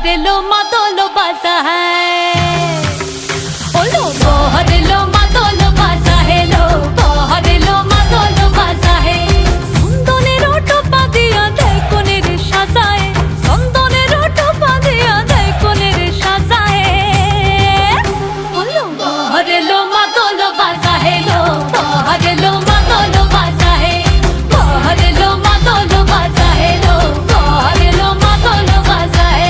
बहर लो मातोलो बाजा है ओलो बहर लो मातोलो बाजा है लो बहर लो मातोलो बाजा है संदने रोटो पादिया दे कोने रे साजाए संदने रोटो पादिया दे कोने रे साजाए ओलो बहर लो मातोलो बाजा है लो बहर लो मातोलो बाजा है बहर लो मातोलो बाजा है लो बहर लो मातोलो बाजा है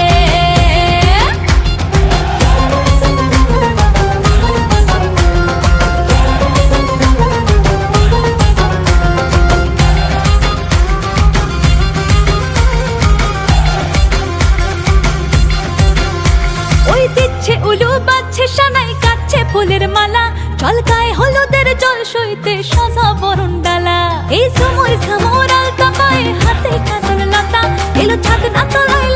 ওই দিচ্ছে উলু বাজছে সানাই কাচ্ছে ফুলের মালা চলকায় হলুদের জল সইতে সাজা বরণ ডালা এই সময় সামর আলতা পায়ে হাতে কাজল লতা এলো ছাদ না তলায়